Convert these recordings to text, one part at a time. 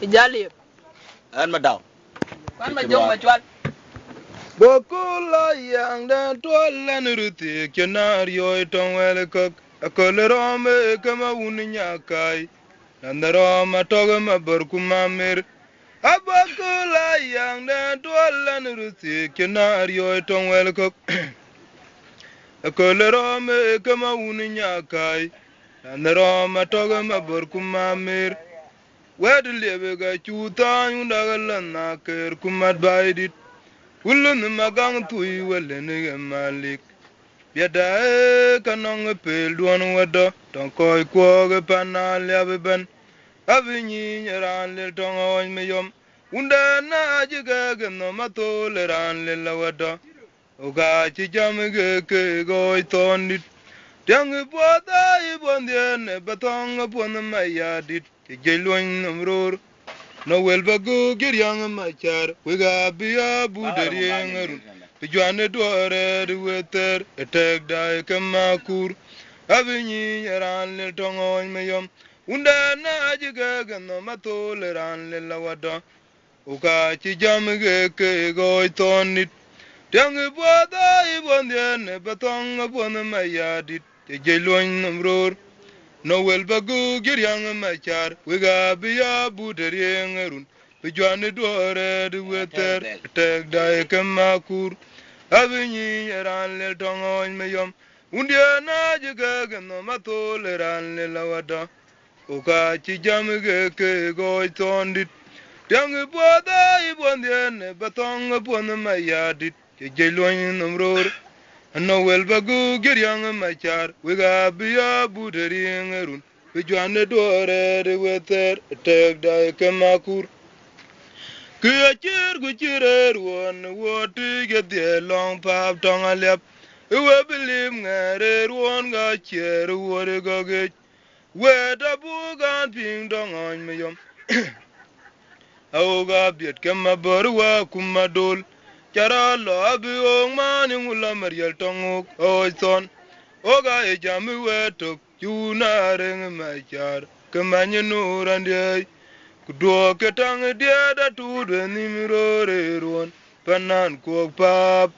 Ijali. An madaw. Kwan ma jong ma chwal. Bokula yang den tolen ruti kenario itongwele kok akolerome kama uninyaka nandaroma togama barkumamir abakula yang den tolen ruti kenario itongwele kok akolerome kama uninyaka nandaroma togama barkumamir wedlebe ga chuta yundagalan naker kumat baidit Ulun magang tui walen malik. Biada kanong pel duan wada. Tong koi kuog panal yabiban. Avinyi nyaran lil tong oin meyom. Unda na jiga gano matol ran lil wada. Oga chi jam ge ke goi tonit. Tiang ipuata ibondien batong pon mayadit. Tijeluan namror. No wel bagu giryang machar wiga biya buderieng pijuane duare de weter etek dai kamakur avinyi ran le tongon meyom unda na ajiga gano matol ran le lawada uka chi jam ge ke goy tonit tiang bwada ibondien batong pon mayadit te jeloin namror No wel bagu giryang machar wiga biya buderieng run pijuane duare de weter tek dai kamakur avinyi ran le tongon meyom undia na jiga gano matol ran le lawada uka chi jam ge ke goy tondit tiang boda ibondien batong pon mayadit ke jeloin nomror No wel bagu giryang machar wiga biya buderieng run pijuane duare de weter tek dai kamakur Kiyachir guchirer won woti get the long pap tong alep we believe ngare won ga cher wore go ge we da bugan ping dong on me yom Auga biet kema borwa kumadol Chara lo abi ong mani ngula mariel tongok oison Oga e jami wetok yuna reng machar Kemanyi nurandye Kudwo ketang diada tudwe nimrore ruon Panan kuok pap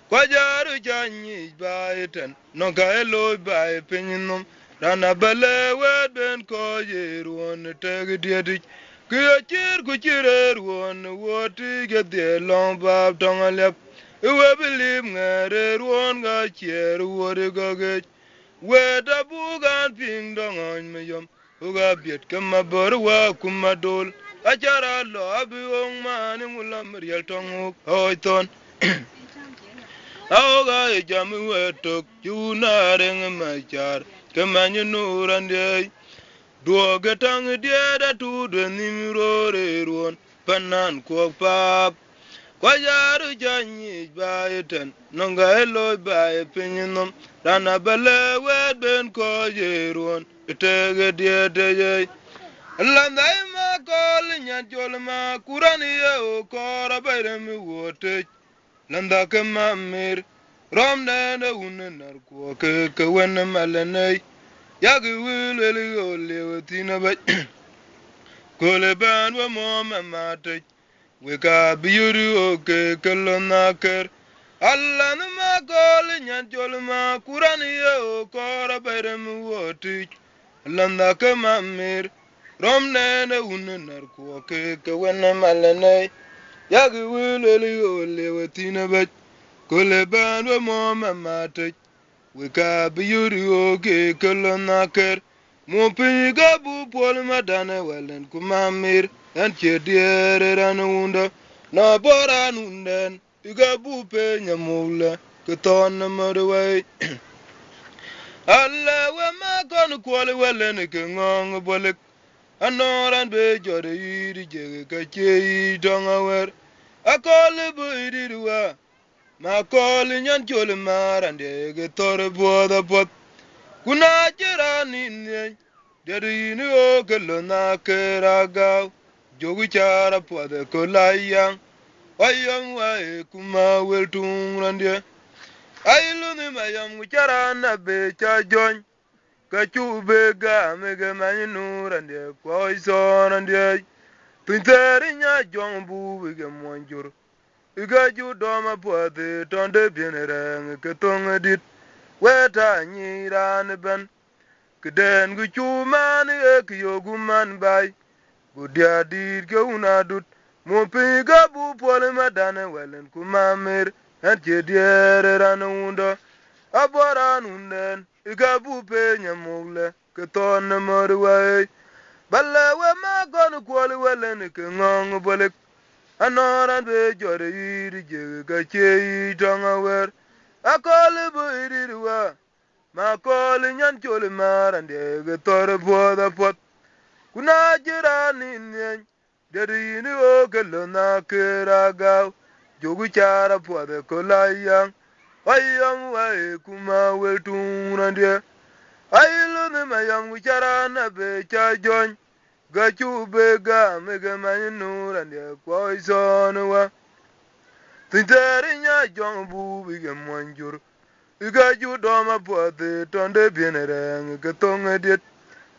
Kwa jaru chanyi baiten Nonka eloi bai pinyinom Rana bale wedben koje ruon tegi diedich Kiyachir kuchire ruon woti get the long bab tongalep Iwe believe ngare ruon ga chier wori gogech Weda bugan ping dongon meyom Uga biet kema borwa kumadol Achara lo abi ong mani ngula meriel tonguk oiton Auga e jami wetok yuna reng machar Kemanyi nurandye Duoge tang dieda tudwe nimrore ruon Panan kuok pap Kwa jaru janyi baiten Nonga eloi bae pinyinom Rana bale wedben koje ruon Itege diede ye Landa ima kol nyantol ma Kurani ye ukora bayre mi wote Landa ke mamir Rom nene unenar kuoke ke wene malenei Yagi wil weli ole wetina ba Kole ban wa mo mamate Weka biyuri oke kelonaker Alla numa kole nyantol ma Kurani ye ukora bayre mi wote Landa ke mamir Rom nene unenar kuoke ke wene malenei Yagi wil weli ole wetina ba Kole ban wa mo mamate Weka biyuri oke kelonaker Mupi gabu pol madane welen kumamir Enche diere ranunda Na bora nunden Igabu pe nyamula Keton madawai Alla we makon kwali welen ke ngong bolik Anoran be jode yiri jege kache idonga wer Akoli bu idiruwa Makoli nyan choli marande ge tore boda pot Kuna jira ninye Dedi yini o kelo na keraga Jogu chara pwade kolayang Wayang wae kuma weltung randye Ailu ni mayam kuchara na becha jony Kachu bega mege manyinu randye Kwa iso randye Pinteri nya jong bu wige monjur. Iga ju doma puade tonde bienere ke tonga dit. Weta nyiran ben. Keden gu chuman e kiyogu man bay. Gudia dir ke unadut. Mo pinga bu pole madane welen kumamir. En chediere ranunda. Aboran unden. Iga bu pe nyamugle. Ke tonne morway. Bala we ma gonu kwoli welen ke ngong bolek. Anoran be jore yiri je ga che tonga wer. Akoli bu iriwa. Ma koli nyan choli marande ge tore poda pot. Kuna jira ni nyen. Dedi yini o ke lona kera gaw. Jogu chara poda kolayang. Ayang wae kuma wel tunrande. Ayilu ni mayang wichara na be cha jony. Gachu bega mega manura ne koi sonwa. Tinteri nya jong bu bige monjur. Igaju doma pote tonde bienere ke tonga dit.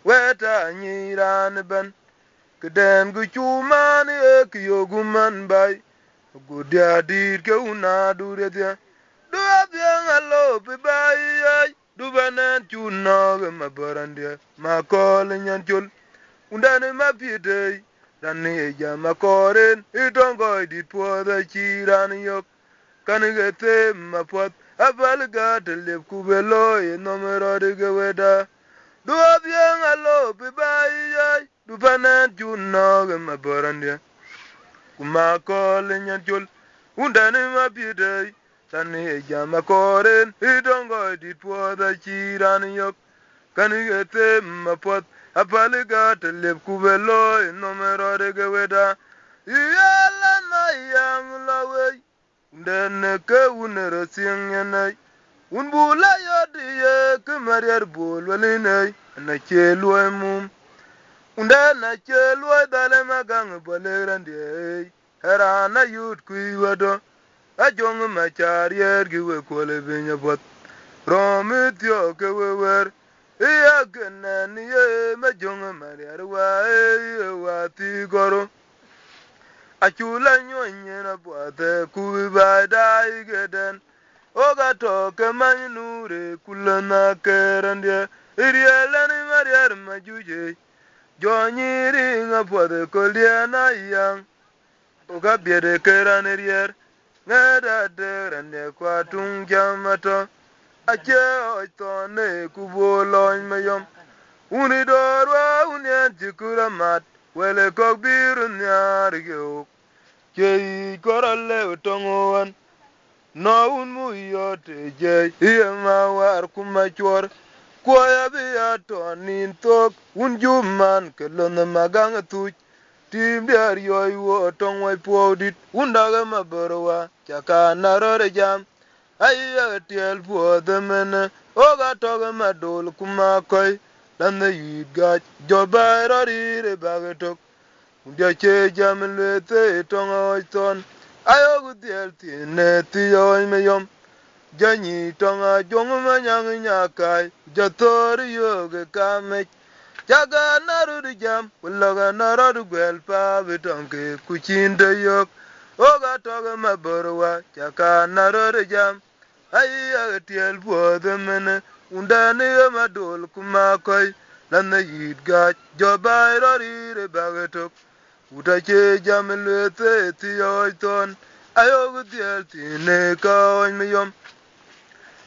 Weta nyiran ben. Keden gu chuman e kiyogu man bay. Gudia dir ke una dure dia. Dua biang alo pi bay ay. Dubanen chunog mabarandia. Makol nyan chul. Undane mapide, dani eja makoren, itongo edit po the chiran yok, kanigete mapot, abalga telep kubelo, enomero de geweda, do abiang alo, bibai, do panan junog maborandia, kumakol nyanjul, undane mapide, dani eja makoren, itongo edit po the chiran yok, kanigete mapot, apaliga telep kubelo nomero de geweda yala na yang lawe ndene ke unero singene unbula yodiye kemarier bolweline na chelwe mum undana chelwe dale magang bolerande era na yut kuiwado ajong macharier giwe kole binya bot romityo ke wewer iya genen ye majong mariarwa ye wati goro achula nyonye na bwate kuba dai geden oga to ke manure kulana kerande irielani mariar majuje jonyiri nga bwate koliana yang oga biede kerane rier ngada derande kwa tung jamato ache oitone kuboloñ mayom unidorwa unyen jikura mat wele kok biru nyar geuk chei korole utongoan no un muyo teje iye mawar kumachwar kwaya biya tonin tok un juman kelon magang tuch tim biar yoy wo tongwai podit undaga maborwa chaka narore jam ayya tiel puodho mene oga toge madol kuma koi lande yiga joba rorire bage tok undia che jam lwete tonga oiton ayogu diel tine tiyo meyom janyi tonga jongu manyang nyakai jatori yoge kamech jaga narudi jam uloga narodi gwel pa bitonke kuchinde yok oga toge maborwa chaka narodi jam ayya tiel puodho mene undane ye madol kuma koi lana yidga joba rorire bage tok utache jam lwete tiyo ton ayogu diel tine kaony miyom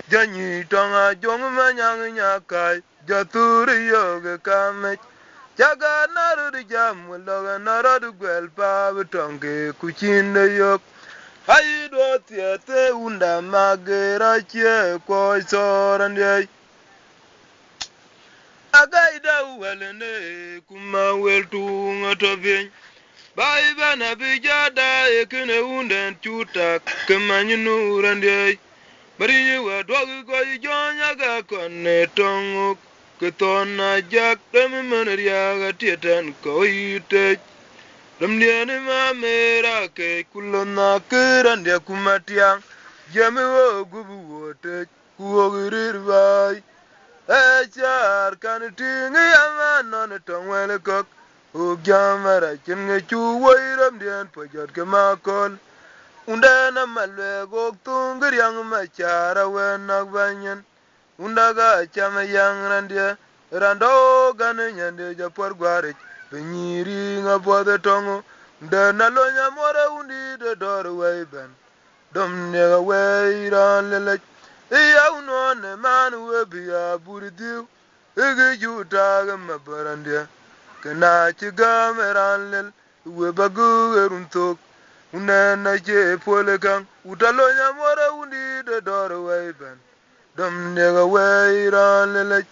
janyi tonga jong manyang nyakai jaturi yoge kamech jaga narudi jam uloga narodi gwel pa bitonke kuchinde yok Aido tiete unda magera chie koi sorande agaida welene kuma weltu ngotobin bai bana bijada ekene unden chuta kemanyinu rande bari wa dog go jonya ga konne tongu ketona jak demmeria ga tieten koite Ramdiani ma mera ke kulona kirande kumatiang Jami wo gubu wote kuogirir vai Echar kanitingi yama nane tongwele kok o jamara chinge chu wairam dian pajat ke makol undana malwe go tungir yang machara wenak banyan undaga chama yang randia rando gane nyande japor gware benyiri ngabode tongo ndana lonya mora undi de dor weiben dom ne weiran lele iya unone man webiya burdiu igi juta gama barandia kana chigameran lel webagu eruntok unana je polekan utalonya mora undi de dor weiben dom ne weiran lele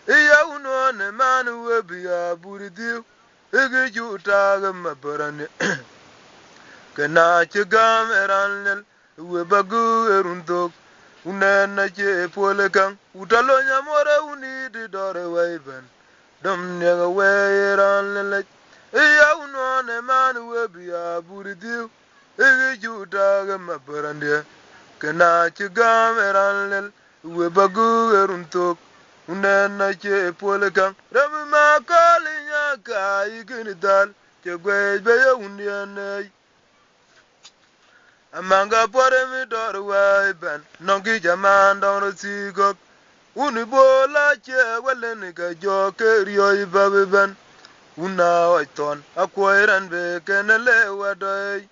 iya unone man webiya burdiu igi juta gama barandia kana chigameran lel webagu eruntok unana je polekan utalonya mora undi de dor weiben dom nega weiran lele iya unone man webiya burdiu igi juta gama barandia kana chigameran lel webagu eruntok unana je polekan rami makalinya ka igini dal che gwebe ya undiane amanga pore mi dor weiben nongi jaman don sigok uni bola che wele ni ga jo ke rio ibaben una oiton akwoiran be kenele wadoi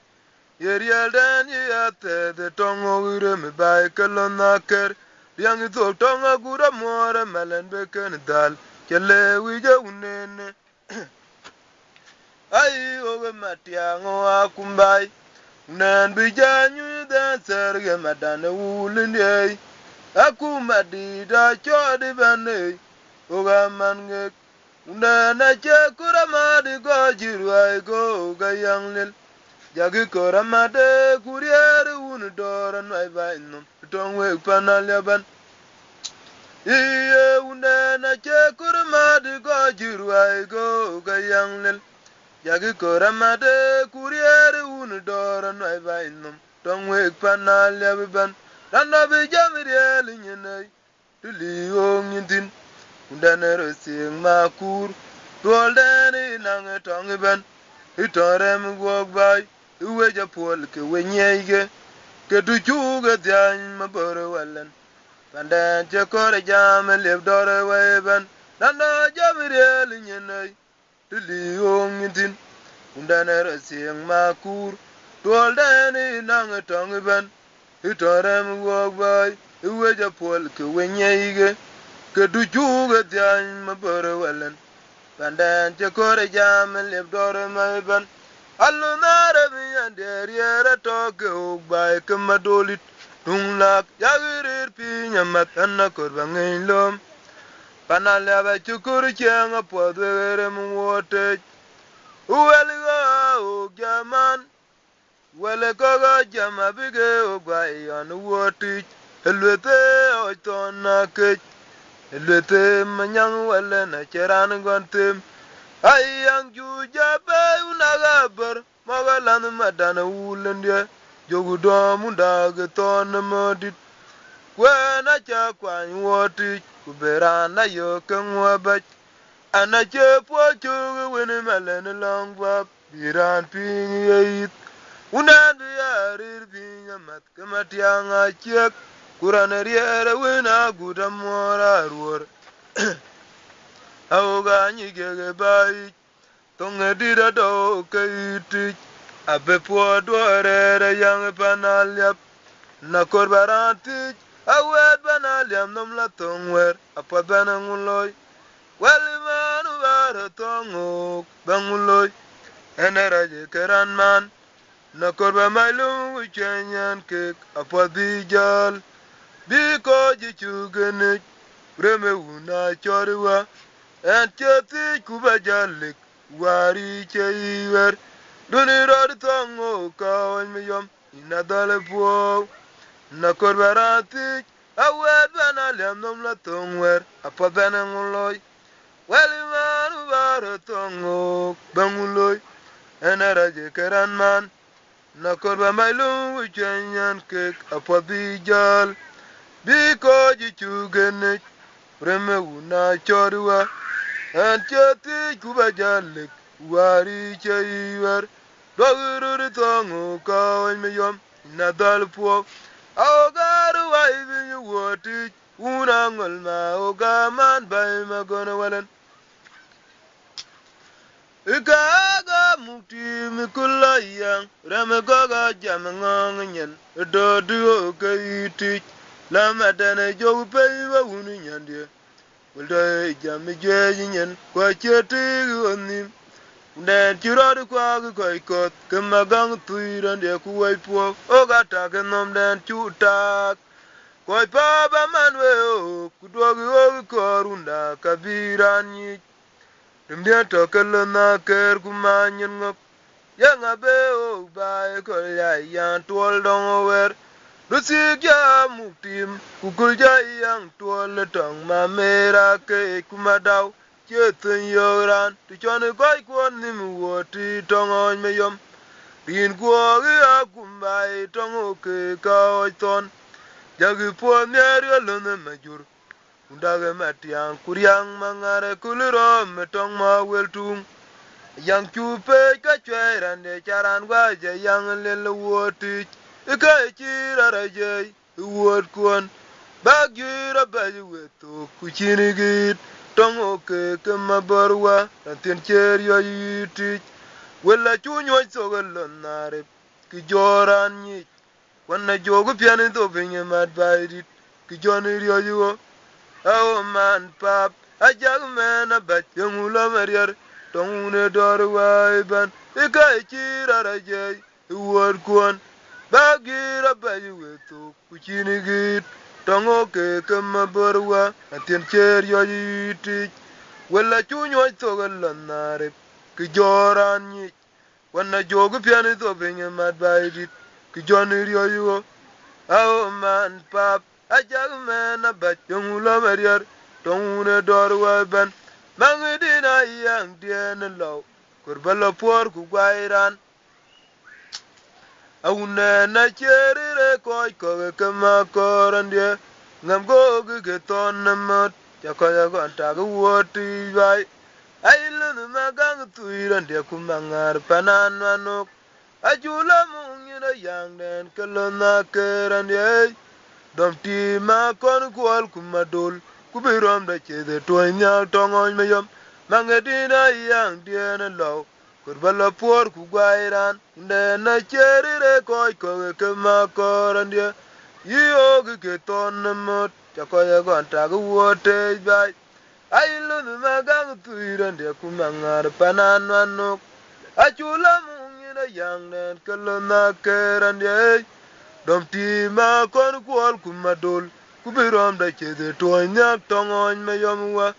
yeriel den yate de tongo ure mi bai kelona ker yang to tonga gura more melen be ken dal kele wije unene ai oge matiango akumbai nan bijanyu da serge madane wulinde akuma di da chodi bane oga mange na che kurama di go jirwai go ga yanglil jagi kurama de kuriere un doran mai bainum tongwe panalyaban iye na che kurama di go jirwai go ga yanglil jagi kurama de kuriere un doran mai bainum tongwe panalyaban Randa be jamiriel nyene tuli ongindin undanero sing makur toldeni nange tongiben itorem gogbai uweja pol ke wenyege ke tuchuge dian mabore wallen panden je kore jam lebdore weben randa jamiriel nyene tuli ongindin undanero sing makur toldeni nange tongiben itorem wogbai uweja pol ke wenyege ke duchuge dian mabore walen pandan je kore jam lebdore maiban alunare mi anderiere toke ogbai ke madolit tunglak yagirir pinya matana korbangen lom panalaba chukur chenga podwere mwote uweliga ogyaman wele kogo jama bige ogbai yon woti elwete oitona ke elwete manyang wele na cheran gontem ayang juja be unagaber magalan madana wulendie jogudo munda geton modit kwena cha kwan woti kuberana yo kenwabach anache pochu wini malen longwa biran pinyeit unan biarir binya mat kematianga chek kuraneriere wina gudamora ruor auga nyigege bai tonge dira do keiti abe podore yang panalyap na korbaranti awed panalyam nom la tongwer apabana nguloy walimanu bar tongo banguloy eneraje keranman na korba mailum chenyan ke apadijal biko jichugene reme una chorwa en cheti kubajalik wari cheiwer duni rod tongo kawan miyom inadale po na korba rati awed banaliam nom la tongwer apabana nguloy walimanu bar tongo banguloy eneraje keranman na korba mailum chenyan ke apadijal biko jichugene reme una chorwa en cheti kubajalik wari chaywer doguru tongu ka me yom na dal po awgaru wai bin woti unangol ma ogaman bay magona walan Ikaga mukti mikula yang ramagoga jamangong nyen dodu kaiti lama dana jogu peiwa unu nyandie ulda jami jeji nyen kwa cheti onim nden chiradu kwa koikot kemagang tuiran de kuwai po oga takenom den chutak koi paba manwe o kudwogi ogi korunda kabiran Ndia tokelo na ker kumanyen ngop yang abe o ba ko ya yang tol dong wer rusigya muktim kukulja yang tol tong mamera ke kumadaw chetun yoran tu chon koy kwon nim woti tong on meyom rin ko ya kumbai tong o ke ka o ton jagi po nyer lo na majur Undage matiang kuryang mangare kuliro metong ma weltung yang chupe ka chweran de charan gwa je yang lel woti ika chira raje wot kon bagira baji weto kuchini git tong oke kema barwa tin cher yo yiti wala chunyo sogol nare ki joran ni wana jogu piani to binye mat baidit ki joni ryo yo Oh man pap, a young man a bat young Lamarier, don't adore Wyban, the guy cheer jay, the word one, Bagir a bay with two, which in a gate, tongue okay, come a burwa, and tin chair your eat. Well, I tune your toggle on Nare, Kijoran ye. When I jog a piano to bring a mad by it, Kijoni yo. Oh man pap. A young man a bat young Lamarier, don't adore weapon. Mangadina young dear and low. Kurbella poor Kuguairan. I wouldn't a cherry koi kama cor and dear. Nam go get on the mud. Jacoya got tag of water by. I learn my gang to eat and dear Kumangar Panano. A jula moon in a young man, Kalona care and the Domti ma kon kwal kumadol kubirom da chede tonya tongon meyom mangadina yang diena law kurbala por kugwairan nde na cherire koy ko ke ma korandia yo ke ton mot chakoya gon ta go wote bai ailu ma gang tuiran de kumangar pananano achula mungina yang nen kalona kerandia Domti ma kon kwal kumadol kubirom da chede tonya tongon mayomwa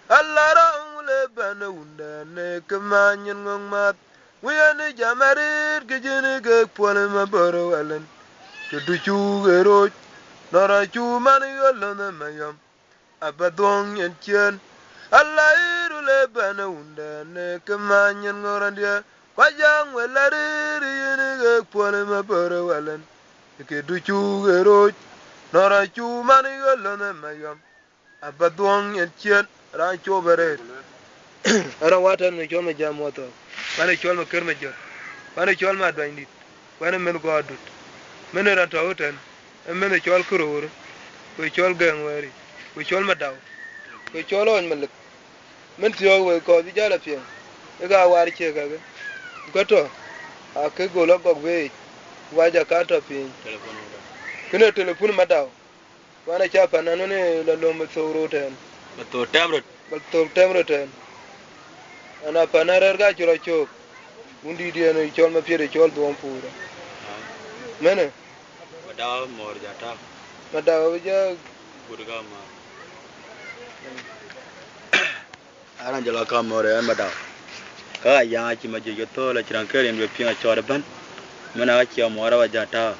allara ule bana unda ne kamanyen ngmat wiane jamarir gejene ge pole ma boro alen to duchu ero nora chu man yolna mayom abadong yen chen allairu le bana unda ne kamanyen ngorandia kwajang welarir yene ge pole ma boro alen ke duchu ero nora chu mani yolone mayam abadwong en chen ran cho bere ara watan ne choma jamoto mane chol ma kerme jot mane chol ma dwandi mane men go adut mene ran to hoten mene chol kurur ko chol gangwari ko chol ma daw ko chol on melik men tiyo we ko di jala pien e ga war che ga ko to a ke go lo go we waja kato pin kene telefon madaw wana chapa nanone la lomba soro ten bato temro ten ana panarer ga chura chok undi diene chol ma piere chol duom pura mene madaw mor jata madaw ja burga ma aran jala ka more madaw ka ya chi ma je to la chiran kere en pin a chora ban mana ki amora wajata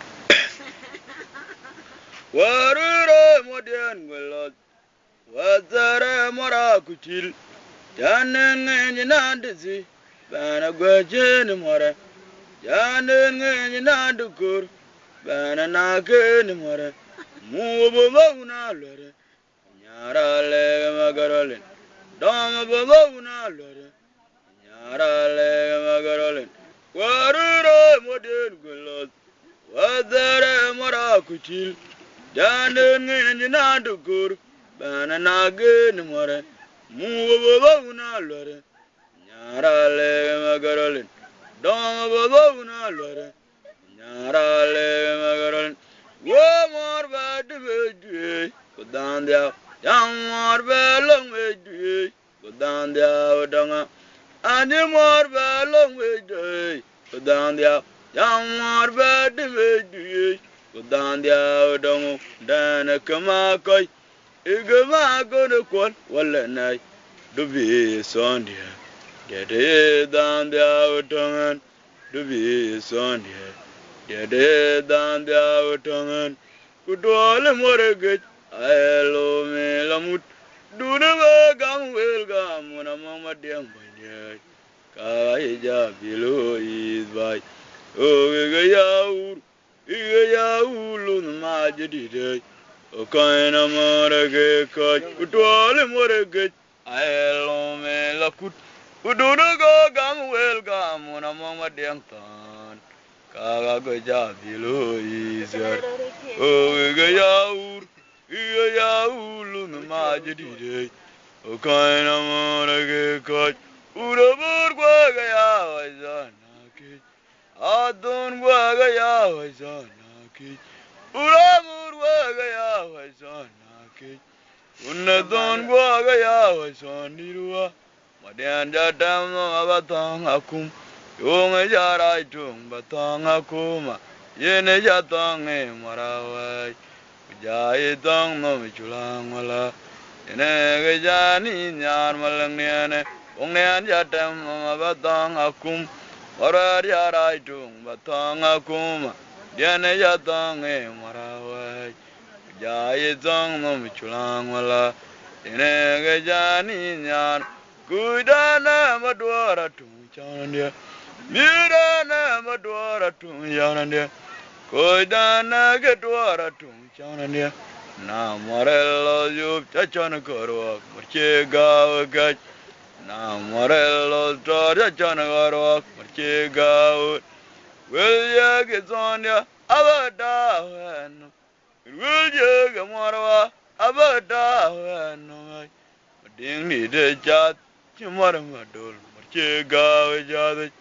warure modern welot wazare mora kutil janen ni nandisi bana gwajeni mora janen ni nandukur bana nakeni mora mubo bawuna lore nyara le magarole dom bobo una lore Nyarale magarolin. Warure modern gulos. Wadare marakuchil. Janden ngina dukur. Bana nagin more. Muwa lore. Nyarale magarolin. Doma lore. Nyarale magarolin. Wo mor bad vedue. Kudandia. Yang mor belong vedue. Kudandia udanga. Ani mor belong vedue. Kudandia. Yang mor bad vedue. Kudandia udanga. Dana kamakoy. Igama gonna call. Walla nay. Dubi sondia. Dede dandia udanga. Dubi sondia. Dede dandia udanga. Kudwale moregej. Aelo me lamut. Dunaba gam wel gam. Muna mama diam banyay. Kaya bilo is by. Oh, iga yaur lun majidi. O kaina morege kaj. Kudwale moregej. Aelo me lakut. Kudunaga gam wel gam. Muna mama diam tan. Kaya bilo is by. Oh, iga yaur lun majidi. O kaina morege kaj. Urabur gwaga ya wazanaki. Adon gwaga ya wazanaki. Urabur gwaga ya wazanaki. Unadon gwaga ya wazanirua. Madian jadam no abatang akum. Yung jaray tung batang akuma. Yene jatang marawai. Jai tang no michulang wala. Yene gajani nyar malang niane. Ongnean jatam batang akum. Warar jaray tung batang akuma. Yene jatang marawai. Jai tang no michulang wala. Yene gajani nyar. Kudana madwara tung chanandia. Mirana madwara tung chanandia. Kudana gadwara tung chanandia. Na morello yup chachana korwa. Marche gawa gaj. Na morello tora chachana korwa. Marche gawa. Will ya get on ya? Abada wano. Will ya get morwa? Abada wano. Ding ni de chat. Chimara madol. Marche gawa jad.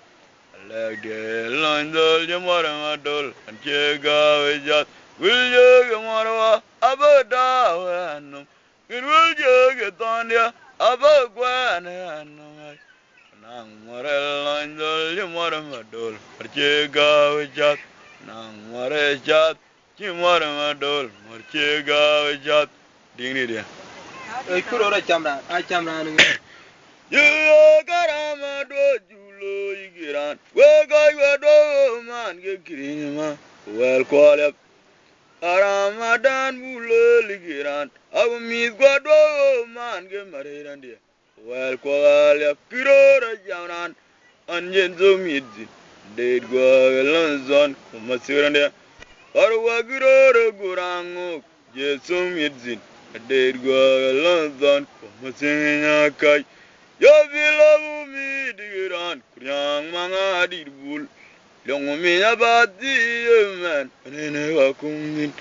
Leg de landol. Chimara madol. Marche gawa jad. Will you get more abada wano? Will you get on ya above guano? Nang morel and the moramadol, Marchega with jat, Nang more jat, Chimoramadol, Marchega with jat, Dignity. I could order Chamran, I Chamran. You got a do, Julo, Giran. Well, go, man, get green, well, call up. Ramadan bule ligiran abu mis gwado man ge mariran dia wel kwal ya kirora jawnan anjen zo midzi de gwal zon kuma siran dia arwa kirora gurango je zo midzi de gwal zon kuma sinya kai yo bilabu midiran kuryang manga dirbul Young me about the man, and I come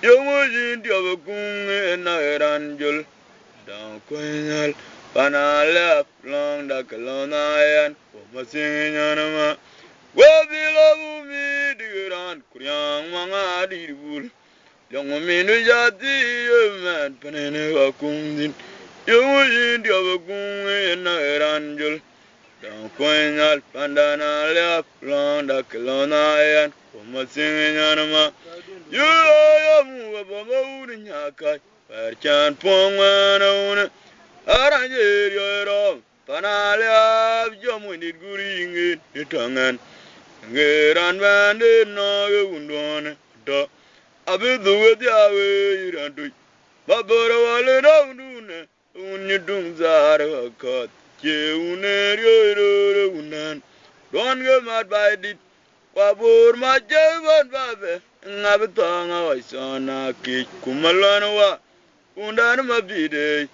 young was in the other gung and I ran jul down Quinal, Panala, long the Colonna, and for my singing anima. Well, below me, the Iran, Kuryang Manga, the wool. Young me, the man, Panana, Kungin. Young was in the other gung and I ran jul. Down Quinal, Pandana, long the Colonna, and for my singing anima. You are movable in your cut, where can't pong one on Aranje your Panalia, Jomwinid Guring, the tongue, Get unbanded, no, you wouldn't want. I bet the way the way you don't do it. But all around you, when you don't are cut, you near don't get mad by it. Wabur ma jaban babe ngabtanga waisana ki kumalana wa undan mabide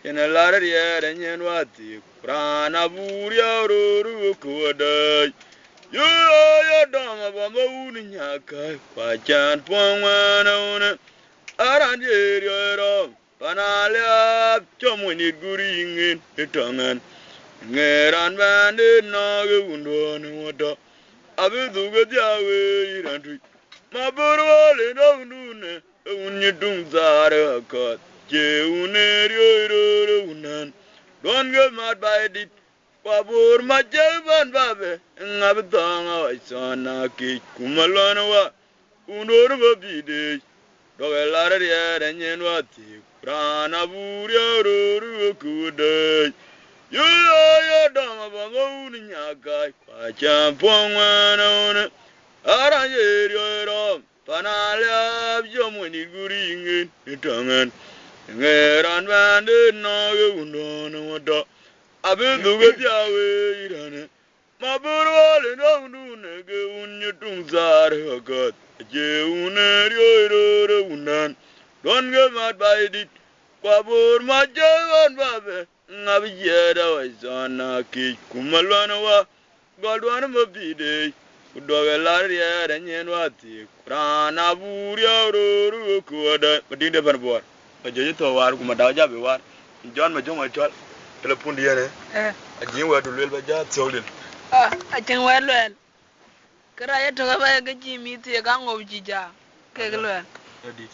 ina lara ya da nyen wati prana burya roru kodai yo yo dama bamba uni nyaka pachan pongwana una aranje yoro panalya chomuni guringin itongan ngeran bande nage undone wata abidu gjawe irantu maburwale ndune unyidum zare akat je unerio unan don ge mat baidit babur majaban babe ngabdanga waisana ki kumalona wa unor babide dogelara ya nyen wati prana burya roru kudai yo yo dama banga unyaka pacham pongwana aranje ro panalya jomuni guringin itangan ngeran bande nage undone wata abidu gjawe irane maburwale ndune ge unyitum zare akat je unerio unan don ge mat baidit kwabur majawan babe ngabiyeda waisana ki kumalwana wa godwana mabide udoge larya da nyen wati prana burya roru kuada madinde ban bor ajeje to war kuma da jabe war jon ma jonga chol telepon diene ajin wa dulel ba ja tsolin ajin wa lel kra ya to ba ga jimi te ga ngobji ja ke lel edit